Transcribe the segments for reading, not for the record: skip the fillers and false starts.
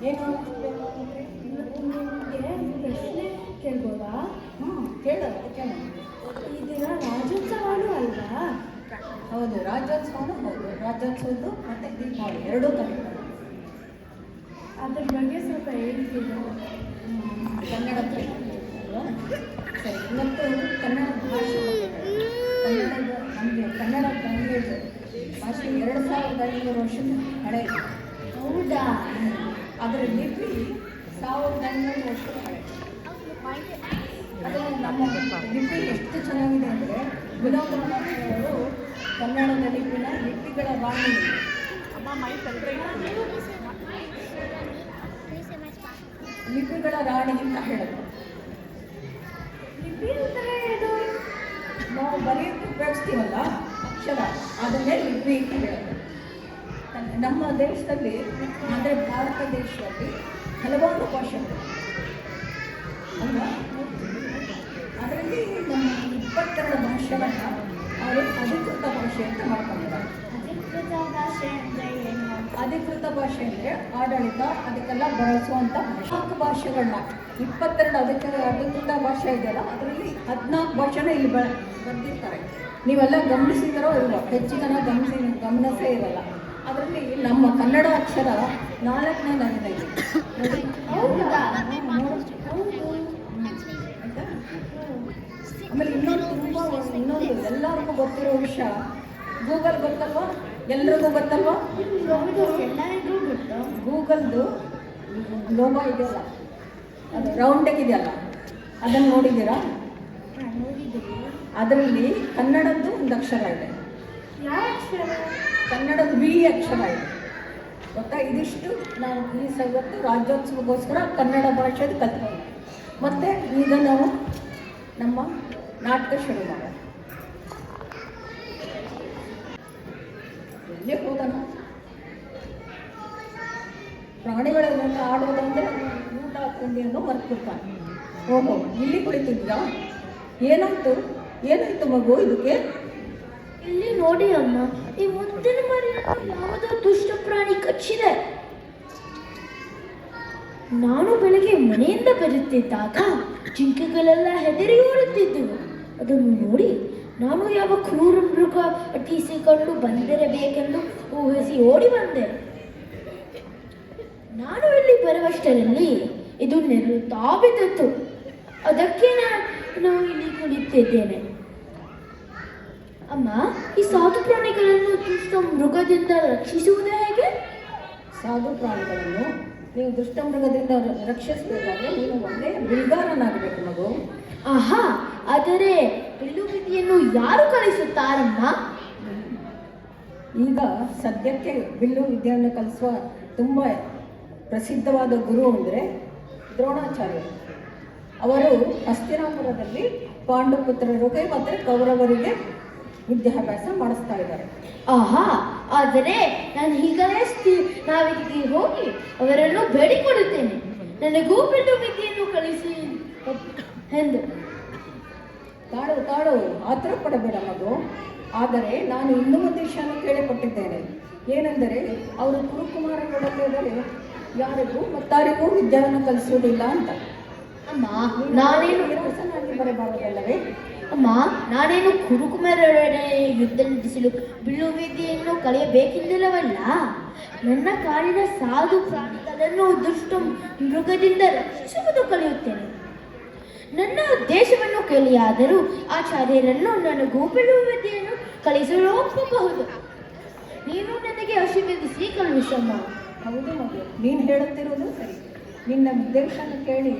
ಏನು ನಿಮಗೆ ಪ್ರಶ್ನೆ ಕೇಳ್ಬೋದಾ? ಕೇಳು ಅದಕ್ಕೆ. ಈ ದಿನ ರಾಜ್ಯೋತ್ಸವನೂ ಅಲ್ವಾ? ಹೌದು, ರಾಜ್ಯೋತ್ಸವನೂ ಹೌದು. ರಾಜ್ಯೋತ್ಸವದ್ದು ಮತ್ತು ದೀಪಾವಳಿ ಎರಡೂ ಕರೀತಾರೆ. ಅದ್ರ ಬಗ್ಗೆ ಸ್ವಲ್ಪ ಹೇಳ್ತೀರಾ? ಕನ್ನಡ ಅಲ್ವಾ? ಸರಿ, ಇವತ್ತು ಕನ್ನಡ ಭಾಷೆ ಕನ್ನಡದ ನಮಗೆ ಕನ್ನಡ ಲ್ಯಾಂಗ್ವೇಜ್ ಭಾಷೆ 2500 ವರ್ಷದ ಹಳೆ. ಹೌದಾ? ಅದರ ಲಿಪಿ 1500 ವರ್ಷದ ಹಳೆ. ಅದು ನಮ್ಮ ಲಿಪಿ ಎಷ್ಟು ಚೆನ್ನಾಗಿದೆ ಅಂದರೆ ವಿನೋದವರು ಕನ್ನಡದ ಲಿಪಿಗಳ ರಾಣಿ. ಲಿಪಿಗಳ ರಾಣಿ ಅಂತ ಹೇಳೋದು. ಲಿಪಿ ಅಂದರೆ ಏನು? ನಾವು ಬರೆಯೋಕ್ಕೆ ಉಪಯೋಗಿಸ್ತೀವಲ್ಲ ಅಕ್ಷರ, ಅದನ್ನೇ ಲಿಪಿ ಅಂತ ಹೇಳೋದು. ನಮ್ಮ ದೇಶದಲ್ಲಿ ಅಂದರೆ ಭಾರತ ದೇಶದಲ್ಲಿ ಹಲವಾರು ಭಾಷೆಗಳು ಅಲ್ವಾ? ಅದರಲ್ಲಿ ನಮ್ಮ 22 ಭಾಷೆಗಳನ್ನ ಅವರು ಅಧಿಕೃತ ಭಾಷೆ ಅಂತ ಮಾಡ್ಕೊಂಡಿದ್ದಾರೆ. ಅಧಿಕೃತ ಭಾಷೆ ಅಂದರೆ ಏನು? ಅಧಿಕೃತ ಭಾಷೆ ಅಂದರೆ ಆಡಳಿತ ಅದಕ್ಕೆಲ್ಲ ಬಳಸುವಂಥ ಭಾಷೆ. ಭಾಷೆಗಳನ್ನ 22 ಅಧಿಕೃತ ಭಾಷೆ ಇದೆಯಲ್ಲ, ಅದರಲ್ಲಿ 14 ಭಾಷೆನ ಇಲ್ಲಿ ಬರ್ದಿರ್ತಾರೆ. ನೀವೆಲ್ಲ ಗಮನಿಸಿದಾರೋ ಇಲ್ವೋ? ಹೆಚ್ಚು ಜನ ಗಮನಿಸೇ ಇರಲ್ಲ. ಅದರಲ್ಲಿ ನಮ್ಮ ಕನ್ನಡ ಅಕ್ಷರ 4ನೇ ಲೈನ್ ಇದೆ ನೋಡಿ. ಹೌದಾ? ಆಮೇಲೆ ಇನ್ನೊಂದು ಎಲ್ಲರಿಗೂ ಗೊತ್ತಿರೋ ವಿಷಯ, ಗೂಗಲ್ ಗೊತ್ತಲ್ವಾ? ಎಲ್ರಿಗೂ ಗೊತ್ತಲ್ವಾ? ಎಲ್ಲರಿಗೂ ಗೊತ್ತು. ಗೂಗಲ್ದು ಲೋಗೋ ಇದೆಯಲ್ಲ, ಅದು ರೌಂಡಾಗಿದೆಯಲ್ಲ, ಅದನ್ನು ನೋಡಿದ್ದೀರಾ? ನೋಡಿದ್ದೀರಿ? ಅದರಲ್ಲಿ ಕನ್ನಡದ್ದು ಒಂದು ಅಕ್ಷರ ಇದೆ. ಯಾವ ಅಕ್ಷರ? ಕನ್ನಡದ ವಿ ಅಕ್ಷರ ಇದೆ ಗೊತ್ತಾ? ಇದಿಷ್ಟು ನಾವು ಈ ಸವತ್ತು ರಾಜ್ಯೋತ್ಸವಕ್ಕೋಸ್ಕರ ಕನ್ನಡ ಭಾಷೆದು ಕಲ್ತ್ಕೊಂಡು ಮತ್ತು ಈಗ ನಾವು ನಮ್ಮ ನಾಟಕ ಶುರು ಮಾಡೋಣ. ಎಲ್ಲೇ ಹೋಗೋಣ, ಪ್ರಾಣಿಗಳೆಲ್ಲ ಆಡೋದಂದರೆ ಊಟ ತಿಂಡಿಯನ್ನು ಮರ್ತಿರ್ತಾನೆ. ಓಹೋ, ಇಲ್ಲಿ ಕುಳಿತಿದ್ಯಾ? ಏನಾಯ್ತು ಮಗು ಇದಕ್ಕೆ? ಇಲ್ಲಿ ನೋಡಿ ಅಮ್ಮ, ಈ ಮುದ್ದಿನ ಮರಿಯನ್ನು ಯಾವುದೋ ದುಷ್ಟ ಪ್ರಾಣಿ ಕಚ್ಚಿದೆ. ನಾನು ಬೆಳಗ್ಗೆ ಮನೆಯಿಂದ ಬರುತ್ತಿದ್ದಾಗ ಜಿಂಕೆಗಳೆಲ್ಲ ಹೆದರಿ ಓಡುತ್ತಿದ್ದವು. ಅದನ್ನು ನೋಡಿ ನಾನು ಯಾವ ಕ್ರೂರ ಮೃಗ ಅಟ್ಟಿಸಿಕೊಂಡು ಬಂದಿರಬೇಕೆಂದು ಊಹಿಸಿ ಓಡಿ ಬಂದೆ. ನಾನು ಇಲ್ಲಿ ಬರುವಷ್ಟರಲ್ಲಿ ಇದು ನೆರುತ್ತಾ ಬಿದ್ದಿತ್ತು. ಅದಕ್ಕೆ ನಾನು ಇಲ್ಲಿ ಕುಳಿತಿದ್ದೇನೆ. ಅಮ್ಮ, ಈ ಸಾಧು ಪ್ರಾಣಿಗಳನ್ನು ದುಷ್ಟ ಮೃಗದಿಂದ ರಕ್ಷಿಸುವುದೇ ಹೇಗೆ? ಸಾಧು ಪ್ರಾಣಿಗಳನ್ನು ನೀವು ದುಷ್ಟ ಮೃಗದಿಂದ ರಕ್ಷಿಸಬೇಕಾದ್ರೆ ನೀನು ಒಳ್ಳೆಯ ಬಿಲ್ಗಾರನಾಗಬೇಕು ಮಗು. ಆಹಾ, ಆದರೆ ಬಿಲ್ಲು ವಿದ್ಯೆಯನ್ನು ಯಾರು ಕಲಿಸುತ್ತಾರಮ್ಮ? ಈಗ ಸದ್ಯಕ್ಕೆ ಬಿಲ್ಲು ವಿದ್ಯೆಯನ್ನು ಕಲಿಸುವ ತುಂಬ ಪ್ರಸಿದ್ಧವಾದ ಗುರು ಅಂದರೆ ದ್ರೋಣಾಚಾರ್ಯರು. ಅವರು ಹಸ್ತಿನಾಪುರದಲ್ಲಿ ಪಾಂಡುಪುತ್ರರಿಗೆ ಮತ್ತು ಕೌರವರಿಗೆ ವಿದ್ಯಾಭ್ಯಾಸ ಮಾಡಿಸ್ತಾ ಇದ್ದಾರೆ. ಆಹಾ, ಆದರೆ ನಾನು ಈಗಲೇ ನಾವಿಗೆ ಹೋಗಿ ಅವರನ್ನು ಬೇಡಿಕೊಳ್ಳುತ್ತೇನೆ, ನನಗೂ ಬಿಲ್ಲು ವಿದ್ಯೆಯನ್ನು ಕಲಿಸಿ ಎಂದು. ತಾಳು ಆತರ ಪಡಬೇಡ ಮಗು. ಆದರೆ ನಾನು ಇನ್ನೂ ಒಂದು ವಿಷಯವನ್ನು ಕೇಳಿಕೊಟ್ಟಿದ್ದೇನೆ. ಏನೆಂದರೆ ಅವರು ಕುರುಕುಮಾರಗಳಲ್ಲಿ ಯಾರಿಗೂ ಮತ್ತಾರಿಗೂ ವಿದ್ಯೆಯನ್ನು ಕಲಿಸುವುದಿಲ್ಲ ಅಂತ. ಅಮ್ಮ, ನಾನೇನು ವಿರಸನಾಗಿ ಬರಬಾರದಲ್ಲವೇ? ಅಮ್ಮ, ನಾನೇನು ಕುರುಕುಮಾರರೊಡನೆ ಯುದ್ಧ ನಡೆಸಲು ಬಿಲ್ಲು ವಿದ್ಯೆಯನ್ನು ಕಲಿಯಬೇಕೆಂದಿಲ್ಲವಲ್ಲ. ನನ್ನ ಕಾಡಿನ ಸಾಧು ಪ್ರಾಣಿಗಳನ್ನು ದುಷ್ಟ ಮೃಗದಿಂದ ರಕ್ಷಿಸುವುದು ಕಲಿಯುತ್ತೇನೆ. ನನ್ನ ದೇಶವನ್ನು ಕೇಳಿಯಾದರೂ ಆಚಾರ್ಯರನ್ನು ನನಗೂ ಬಿಲ್ಲು ವಿದ್ಯೆಯನ್ನು ಕಲಿಸಲು ಒಪ್ಪಬಹುದು. ನೀನು ನನಗೆ ಆಶೀರ್ವದಿಸಿ ಕಳುಹಿಸಮ್ಮ. ಹೌದು ಮಗು, ನೀನು ಹೇಳುತ್ತಿರುವುದು ಸರಿ. ನಿನ್ನ ಉದ್ದೇಶನ ಕೇಳಿ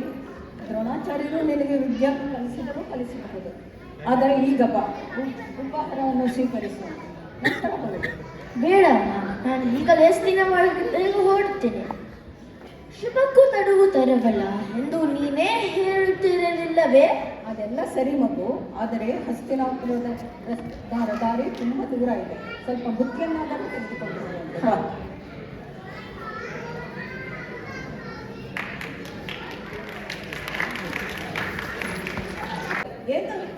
ದ್ರೋಣಾಚಾರ್ಯರು ನಿನಗೆ ವಿದ್ಯೆ ಕಲಿಸಬಹುದು. ಆದರೆ ಈಗ ಉಪಹಾರವನ್ನು ಸ್ವೀಕರಿಸೋಣ. ಬೇಡ, ನಾನು ಈಗಲೇ ಸ್ನಾನ ಮಾಡುತ್ತೇನೆ, ಹೊರಡ್ತೇನೆ. ಶುಭಕ್ಕೂ ತಡವು ತರಬಲ್ಲ ಎಂದು ನೀನೇ ಹೇಳುತ್ತಿರಲಿಲ್ಲವೇ? ಅದೆಲ್ಲ ಸರಿ ಮಗು, ಆದರೆ ಹಸ್ತಿನಾಪುರದ ದಾರಿ ತುಂಬ ದೂರ ಇದೆ. ಸ್ವಲ್ಪ ಬುದ್ಧಿಯನ್ನಾದರೂ ತೆಗೆದುಕೊಂಡು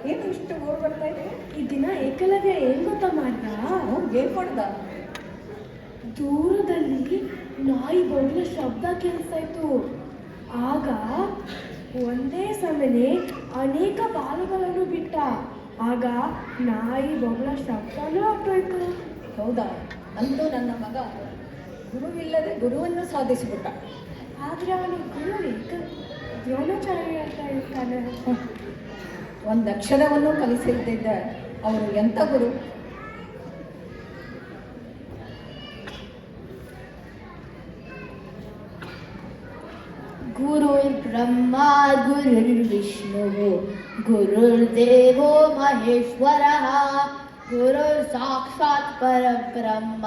ಏನು ಇಷ್ಟು ಓಡ್ ಬರ್ತಾ ಇದೆ? ಈ ದಿನ ಏಕಲವ್ಯ ಏನ್ ಗೊತ್ತಾ ಮಾಡ್ದ? ಏನ್ ಮಾಡ್ದ? ದೂರದಲ್ಲಿ ನಾಯಿ ಬೊಗಳ ಶಬ್ದ ಕೇಳಿಸ್ತಾಯಿತ್ತು. ಆಗ ಒಂದೇ ಸಮನೆ ಅನೇಕ ಬಾಲಗಳನ್ನು ಬಿಟ್ಟ. ಆಗ ನಾಯಿ ಬೊಗಳ ಶಬ್ದನೂ ಆಗ್ತಾಯಿತ್ತು. ಹೌದಾ? ಅಂತೂ ನನ್ನ ಮಗ ಗುರುವಿಲ್ಲದೆ ಗುರುವನ್ನು ಸಾಧಿಸಿಬಿಟ್ಟ. ಆದರೆ ಅವನು ಗುರು ದ್ರೋಣಾಚಾರ್ಯ ಅಂತ ಇರ್ತಾನೆ. ಒಂದು ಅಕ್ಷರವನ್ನು ಕಲಿಸಿದ್ದ ಅವರು ಎಂಥ ಗುರು! ಗುರುರ್ಬ್ರಹ್ಮ ಗುರುರ್ವಿಷ್ಣು ಗುರುರ್ದೇವೋ ಮಹೇಶ್ವರಃ ಗುರುರ್ ಸಾಕ್ಷಾತ್ ಪರಬ್ರಹ್ಮ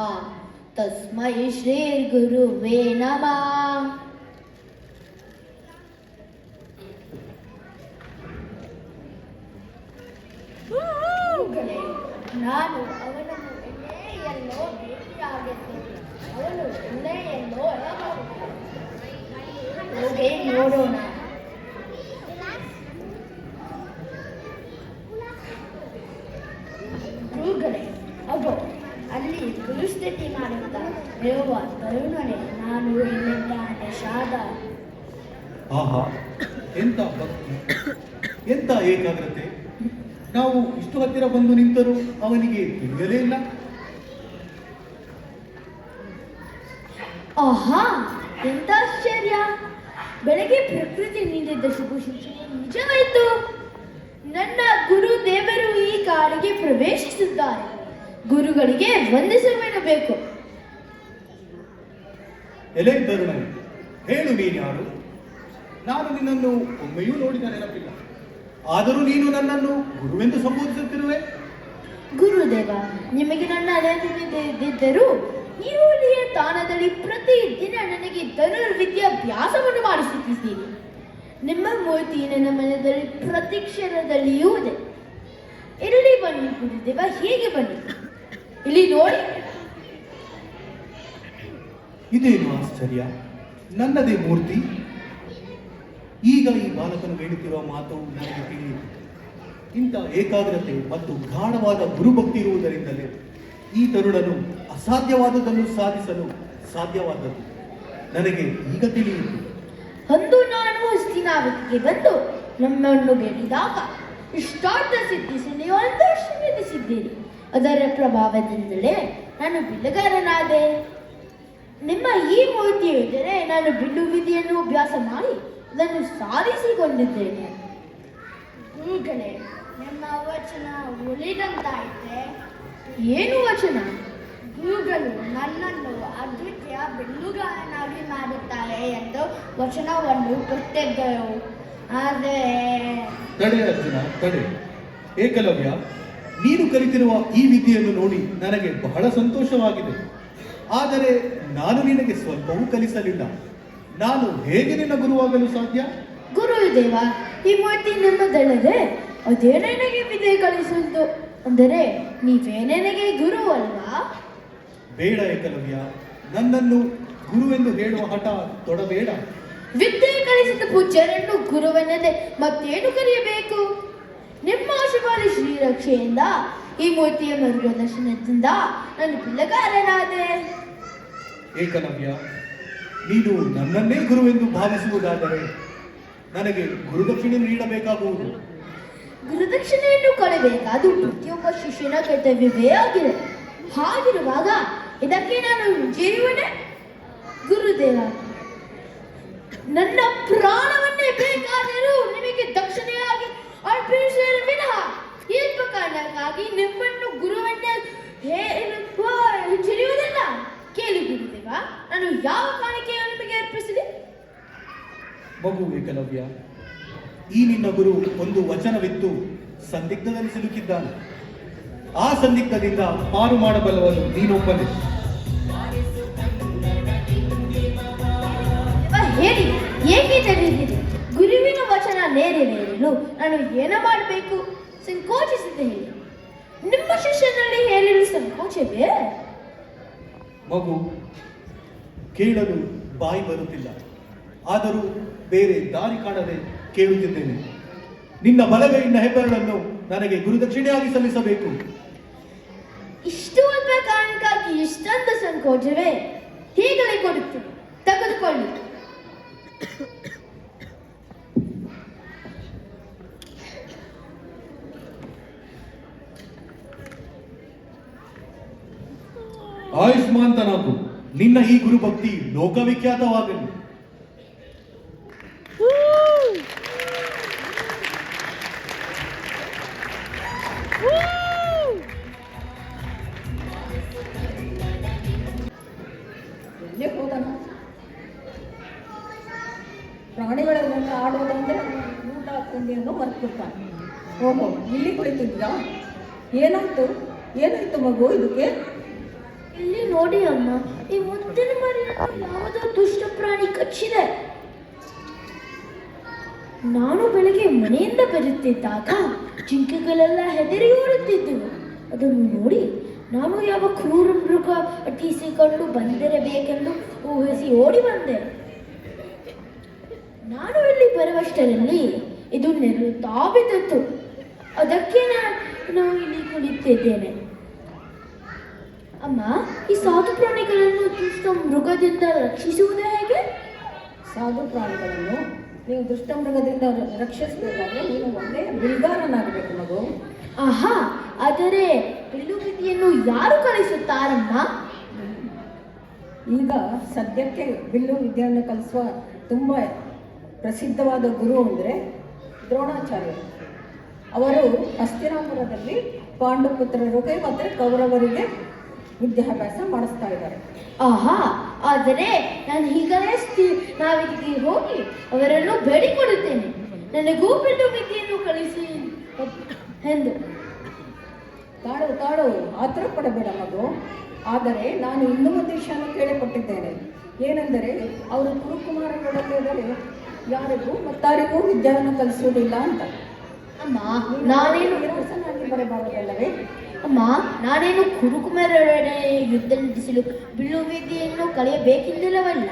ತಸ್ಮೈ ಶ್ರೀ ಗುರುವೇ ನಮಃ. ನಾನು ಅವನನ್ನು ಎಲ್ಲೆಯಲ್ಲೋ ಭೇಟಿಯಾಗಿದ್ದೇನೆ. ಅವನು ಎಲ್ಲೆಯಲ್ಲೋ ಹೋಗಿ ನೋಡೋಣ. ಗುರುಗಳೇ, ಅಗೋ ಅಲ್ಲಿ ಗುರುಸ್ಥಿತಿ ಮಾಡುತ್ತಾ ದೇವ ತರುಣನೆ, ನಾನು ಇಲ್ಲಿಂದ ಶಾದ. ಆಹಾ, ಎಂತ ಭಕ್ತಿ, ಎಂತ ಏಕಾಗ್ರತೆ! ನಾವು ಇಷ್ಟು ಹತ್ತಿರ ಬಂದು ನಿಂತರೂ ಅವನಿಗೆ ತಿಳಿಯಲೇ ಇಲ್ಲ. ಆಹಾ, ಎಂತ ಆಶ್ಚರ್ಯ! ಬೆಳಗ್ಗೆ ಪ್ರಕೃತಿ ನೀಡಿದ್ದ ಶುಭ ಸೂಚನೆ ನಿಜವಾಯಿತು. ನನ್ನ ಗುರು ದೇವರು ಈ ಕಾಡಿಗೆ ಪ್ರವೇಶಿಸಿದ್ದಾರೆ. ಗುರುಗಳಿಗೆ ವಂದಿಸಬೇಕು. ಎಲೆ ತರುಣ, ಹೇಳು ನೀನ್ಯಾರು? ನಾನು ನಿನ್ನನ್ನು ಒಮ್ಮೆಯೂ ನೋಡಿದ ನೆನಪಿಲ್ಲ. ಆದರೂ ನೀನು ನನ್ನನ್ನು ಗುರುವೆಂದು ಸಂಬೋಧಿಸುತ್ತಿರುವೆ. ಗುರುದೇವ, ನಿಮಗೆ ನನ್ನ ಅರಿವಿದ್ದರೂ ಈರುಳ್ಳಿಯ ತಾಣದಲ್ಲಿ ಪ್ರತಿದಿನ ನನಗೆ ಧನುರ್ವಿದ್ಯಾಭ್ಯಾಸವನ್ನು ಮಾಡಿಸುತ್ತಿದ್ದೀರಿ. ನಿಮ್ಮ ಮೂರ್ತಿ ನನ್ನ ಮನದಲ್ಲಿ ಪ್ರತಿಕ್ಷಣದಲ್ಲಿಯೂ ಇದೆ. ಇಲ್ಲಿ ಬನ್ನಿ ಗುರುದೇವ, ಹೇಗೆ ಬನ್ನಿ, ಇಲ್ಲಿ ನೋಡಿ. ಇದೇನು ಆಶ್ಚರ್ಯ! ನನ್ನದೇ ಮೂರ್ತಿ. ಈಗ ಈ ಬಾಲಕನು ಹೇಳುತ್ತಿರುವ ಮಾತು ನನಗೆ ತಿಳಿಯಿತು. ಇಂಥ ಏಕಾಗ್ರತೆ ಮತ್ತು ಗಾಢವಾದ ಗುರುಭಕ್ತಿ ಇರುವುದರಿಂದಲೇ ಈ ತರುಣನು ಅಸಾಧ್ಯವಾದದನ್ನು ಸಾಧಿಸಲು ಸಾಧ್ಯವಾದದ್ದು ನನಗೆ ಈಗ ತಿಳಿಯಿತು. ಅಂದು ನಾನು ಹಸ್ತಿನಾವತಿಗೆ ಬಂದು ನಮ್ಮನ್ನು ಬೇಡಿದಾಗ ಇಷ್ಟಾರ್ಥ ಸಿದ್ಧಿಸಿ ನೀವು ಆಶೀರ್ವದಿಸಿದ್ದೀರಿ. ಅದರ ಪ್ರಭಾವದಿಂದಲೇ ನಾನು ಬಿಲ್ಲುಗಾರನಾದೆ. ನಿಮ್ಮ ಈ ಮೂರ್ತಿ ಇದ್ದರೆ ನಾನು ಬಿಲ್ಲು ವಿಧಿಯನ್ನು ಅಭ್ಯಾಸ ಮಾಡಿ ಅದನ್ನು ಸಾಧಿಸಿಕೊಂಡಿದ್ದೇನೆ. ಗುರುಗಳೇ, ನಿಮ್ಮ ವಚನ ಉಳಿದಂತಾಯಿತೆ. ಏನು ವಚನ? ಗುರುಗಳು ನನ್ನನ್ನು ಅದ್ವಿತೀಯ ಬಿಲ್ಲುಗಾರನಾಗಿ ಮಾಡುತ್ತಾರೆ ಎಂದು ವಚನವನ್ನು ಕೊಟ್ಟಿದ್ದರು. ಆದರೆ ತಡೆ ಅರ್ಜುನ, ತಡೆ. ಏಕಲವ್ಯ, ನೀನು ಕಲಿತಿರುವ ಈ ವಿದ್ಯೆಯನ್ನು ನೋಡಿ ನನಗೆ ಬಹಳ ಸಂತೋಷವಾಗಿದೆ. ಆದರೆ ನಾನು ನಿನಗೆ ಸ್ವಲ್ಪವೂ ಕಲಿಸಲಿಲ್ಲ. ನಾನು ಹೇಗೆ ನಿನ್ನ ಗುರುವಾಗಲು ಸಾಧ್ಯ? ಗುರುದೇವ, ಈ ಮೂರ್ತಿ ನಿಮ್ಮದಲ್ಲದೆ ಅದೇ ನನಗೆ ವಿದ್ಯೆ ಕಲಿಸುವುದು. ಅಂದರೆ ನೀವೇ ನನಗೆ ಗುರು ಅಲ್ವಾ? ಬೇಡ ಏಕಲವ್ಯ, ನನ್ನನ್ನು ಗುರುವೆಂದು ಹೇಳುವ ಹಠ ತೊಡಬೇಡ. ವಿದ್ಯೆ ಕಲಿಸಿದ ಪೂಜ್ಯರನ್ನು ಗುರುವೆನ್ನದೆ ಮತ್ತೇನು ಕರೆಯಬೇಕು? ನಿಮ್ಮ ಆಶೀರ್ವಾದ ಶ್ರೀರಕ್ಷೆಯಿಂದ ಈ ಮೂರ್ತಿಯ ಮಾರ್ಗದರ್ಶನದಿಂದ ನಾನು ಬಿಲ್ಲಗಾರನಾದೆ. ಏಕಲವ್ಯ, ನೀನು ನನ್ನನ್ನೇ ಗುರುವೆಂದು ಭಾವಿಸುವುದಾದರೆ ನನಗೆ ಗುರುದಕ್ಷಿಣೆ ನೀಡಬೇಕಾಗುವುದು. ಗುರುದಕ್ಷಿಣೆಯನ್ನು ಕೊಡಬೇಕಾದು ಪ್ರತಿಯೊಬ್ಬ ಶಿಷ್ಯನ ಕರ್ತವ್ಯವೇ ಆಗಿದೆ. ಹಾಗಿರುವಾಗ ಇದಕ್ಕೆ ನಾನು ಜೀವನೇ? ಗುರುದೇವ, ನನ್ನ ಪ್ರಾಣವನ್ನೇ ಬೇಕಾದರೂ ನಿಮಗೆ ದಕ್ಷಿಣೆಯಾಗಿ ಅರ್ಪಿಸುವ ವಿನಃ ಇಲ್ಪ ಕಾರಣಕ್ಕಾಗಿ ನಿಮ್ಮನ್ನು ಗುರುವನ್ನೇ ಹಿಡಿಯುವುದಿಲ್ಲ. ಕೇಳಿ ಗುರುದೇವ, ನಾನು ಯಾವ ಕಾಣಿಕೆಯನ್ನು ನಿಮಗೆ ಅರ್ಪಿಸಿದೆ? ಮಗು ಏಕಲವ್ಯ, ಈ ನಿನ್ನ ಗುರು ಒಂದು ವಚನವಿತ್ತು ಸಂದಿಗ್ಧದಲ್ಲಿ ಸಿಲುಕಿದ್ದಾನೆ. ಆ ಸಂದಿಗ್ಧದಿಂದ ಪಾರು ಮಾಡಬಲ್ಲವನು ನೀನೊಬ್ಬನೇ. ಹೇಳಿ, ಏಕೆ ತಿಳಿದಿದೆ? ಗುರುವಿನ ವಚನ ನೆರವೇರಲು ನಾನು ಏನು ಮಾಡಬೇಕು? ಸಂಕೋಚಿಸಿದೆ ಹೇಳಿ. ನಿಮ್ಮ ಶಿಷ್ಯನಲ್ಲಿ ಹೇಳಲು ಸಂಕೋಚವೇ? ಮಗು, ಕೇಳಲು ಬಾಯಿ ಬರುತ್ತಿಲ್ಲ. ಆದರೂ ಬೇರೆ ದಾರಿ ಕಾಣದೆ ಕೇಳುತ್ತಿದ್ದೇನೆ. ನಿನ್ನ ಬಲಗೈನ ಹೆಬ್ಬೆರಳನ್ನು ನನಗೆ ಗುರುದಕ್ಷಿಣೆಯಾಗಿ ಸಲ್ಲಿಸಬೇಕು. ಇಷ್ಟು ಅಲ್ಪ ಕಾರಣಕ್ಕಾಗಿ ಇಷ್ಟೊಂದು ಸಂಕೋಚವೇ? ಹೀಗಲೇ ಕೊಡುತ್ತೇನೆ. ತೆಗೆದುಕೊಳ್ಳಿ. ಆಯುಷ್ಮಾಂತನಾಗು. ನಿನ್ನ ಈ ಗುರುಭಕ್ತಿ ಲೋಕವಿಖ್ಯಾತವಾಗಲಿ. ಎಲ್ಲೇ ಹೋದನ ಪ್ರಾಣಿಗಳೆಲ್ಲ ಆಡೋದಂದ್ರೆ ಊಟ ತಿಂಡಿಯನ್ನು ಮರ್ತ್ಬಿಡ್ತಾನೆ. ಓಹೋ, ಇಲ್ಲಿ ಕುಳಿತಿದ್ದ. ಏನಾಯ್ತು ಏನಾಯ್ತು ಮಗು ಇದಕ್ಕೆ? ಇಲ್ಲಿ ನೋಡಿ ಅಮ್ಮ, ಈ ಮುದ್ದಿನ ಮರಿಯನ್ನು ಯಾವುದೋ ದುಷ್ಟ ಪ್ರಾಣಿ ಕಚ್ಚಿದೆ. ನಾನು ಬೆಳಗ್ಗೆ ಮನೆಯಿಂದ ಬರುತ್ತಿದ್ದಾಗ ಜಿಂಕೆಗಳೆಲ್ಲ ಹೆದರಿ ಓಡುತ್ತಿದ್ದವು. ಅದನ್ನು ನೋಡಿ ನಾನು ಯಾವ ಕ್ರೂರ ಮೃಗ ಅಟ್ಟಿಸಿಕೊಂಡು ಬಂದಿರಬೇಕೆಂದು ಊಹಿಸಿ ಓಡಿ ಬಂದೆ. ನಾನು ಇಲ್ಲಿ ಬರುವಷ್ಟರಲ್ಲಿ ಇದು ನೆರಳುತ್ತಾ ಬಿದ್ದಿತ್ತು. ಅದಕ್ಕೆ ನಾವು ಇಲ್ಲಿ ಕುಳಿತಿದ್ದೇನೆ. ಅಮ್ಮ, ಈ ಸಾಧು ಪ್ರಾಣಿಗಳನ್ನು ದುಷ್ಟ ಮೃಗದಿಂದ ರಕ್ಷಿಸುವುದು ಹೇಗೆ? ಸಾಧು ಪ್ರಾಣಿಗಳನ್ನು ನೀವು ದುಷ್ಟ ಮೃಗದಿಂದ ರಕ್ಷಿಸಬೇಕಾದ್ರೆ ನೀನು ಒಳ್ಳೆಯ ಬಿಲ್ಗಾರನಾಗಬೇಕು ಮಗು. ಆಹಾ, ಆದರೆ ಬಿಲ್ಲು ವಿದ್ಯೆಯನ್ನು ಯಾರು ಕಲಿಸುತ್ತಾರಮ್ಮ? ಈಗ ಸದ್ಯಕ್ಕೆ ಬಿಲ್ಲು ವಿದ್ಯೆಯನ್ನು ಕಲಿಸುವ ತುಂಬ ಪ್ರಸಿದ್ಧವಾದ ಗುರು ಅಂದರೆ ದ್ರೋಣಾಚಾರ್ಯರು. ಅವರು ಹಸ್ತಿನಾಪುರದಲ್ಲಿ ಪಾಂಡುಪುತ್ರರಿಗೆ ಮತ್ತು ಕೌರವರಿಗೆ ವಿದ್ಯಾಭ್ಯಾಸ ಮಾಡಿಸ್ತಾ ಇದ್ದಾರೆ. ಆಹಾ, ಆದರೆ ನಾನು ಈಗಲೇ ನಾವಿಗೆ ಹೋಗಿ ಅವರನ್ನು ಬೇಡಿಕೊಡುತ್ತೇನೆ, ನನಗೂ ಬಿಲ್ಲು ವಿದ್ಯೆಯನ್ನು ಕಲಿಸಿ ಎಂದು. ತಾಳು ಆತರ ಪಡಬೇಡ ಮಗು. ಆದರೆ ನಾನು ಇನ್ನೂ ಒಂದು ವಿಷಯನ ಕೇಳಿಕೊಟ್ಟಿದ್ದೇನೆ. ಏನೆಂದರೆ ಅವರು ಕುರುಕುಮಾರಗಳಲ್ಲಿ ಯಾರಿಗೂ ಮತ್ತಾರಿಗೂ ವಿದ್ಯೆಯನ್ನು ಕಲಿಸುವುದಿಲ್ಲ ಅಂತ. ಅಮ್ಮ, ನಾನೇನು ರಸನಾಗಿ ಬರಬಾರದಲ್ಲವೇ? ಅಮ್ಮ, ನಾನೇನು ಕುರುಕುಮಾರರೊಡನೆ ಯುದ್ಧ ನಡೆಸಲು ಬಿಲ್ಲು ವಿದ್ಯೆಯನ್ನು ಕಲಿಯಬೇಕೆಂದಿಲ್ಲವಲ್ಲ.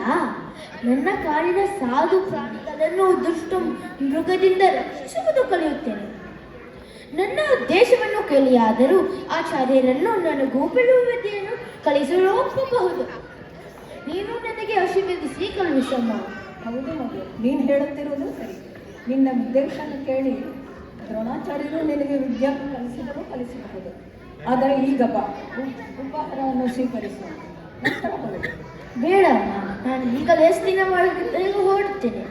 ನನ್ನ ಕಾಡಿನ ಸಾಧು ಪ್ರಾಣಿಗಳನ್ನು ದುಷ್ಟ ಮೃಗದಿಂದ ರಕ್ಷಿಸುವುದು ಕಲಿಯುತ್ತೇನೆ. ನನ್ನ ಉದ್ದೇಶವನ್ನು ಕೇಳಿಯಾದರೂ ಆಚಾರ್ಯರನ್ನು ನನಗೂ ಬಿಲ್ಲು ವಿದ್ಯೆಯನ್ನು ಕಲಿಸಲು ಒಪ್ಪಬಹುದು. ನೀನು ನನಗೆ ಆಶೀರ್ವದಿಸಿ ಕಳುಹಿಸಮ್ಮ. ಹೌದು ಮಗು, ನೀನು ಹೇಳುತ್ತಿರುವುದು ಸರಿ. ನಿನ್ನ ಉದ್ದೇಶನ ಕೇಳಿ ದ್ರೋಣಾಚಾರ್ಯರು ನಿನಗೆ ವಿದ್ಯೆಯನ್ನು ಕಲಿಸಿದರೂ ಕಲಿಸಬಹುದು. ಆದರೆ ಈಗ ಬಾ, ಉಪಹಾರವನ್ನು ಸ್ವೀಕರಿಸುವ. ನಂತರ ಬರುವುದು. ಬೇಡ ಅಮ್ಮ, ನಾನು ಈಗಲೇ ಸ್ನಾನ ಮಾಡಿ ಹೊರಡುತ್ತೇನೆ.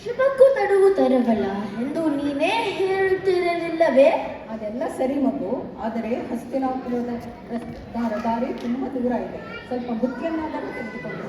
ಶುಭಕ್ಕೂ ತಡವು ತರಬಲ್ಲ ಎಂದು ನೀನೇ ಹೇಳುತ್ತಿರಲಿಲ್ಲವೇ? ಅದೆಲ್ಲ ಸರಿ ಮಗು, ಆದರೆ ಹಸ್ತಿನಾಪುರದ ದಾರಿ ತುಂಬ ದೂರ ಇದೆ. ಸ್ವಲ್ಪ ಬುದ್ಧಿಯನ್ನಾದರೂ ತೆಗೆದುಕೊಂಡು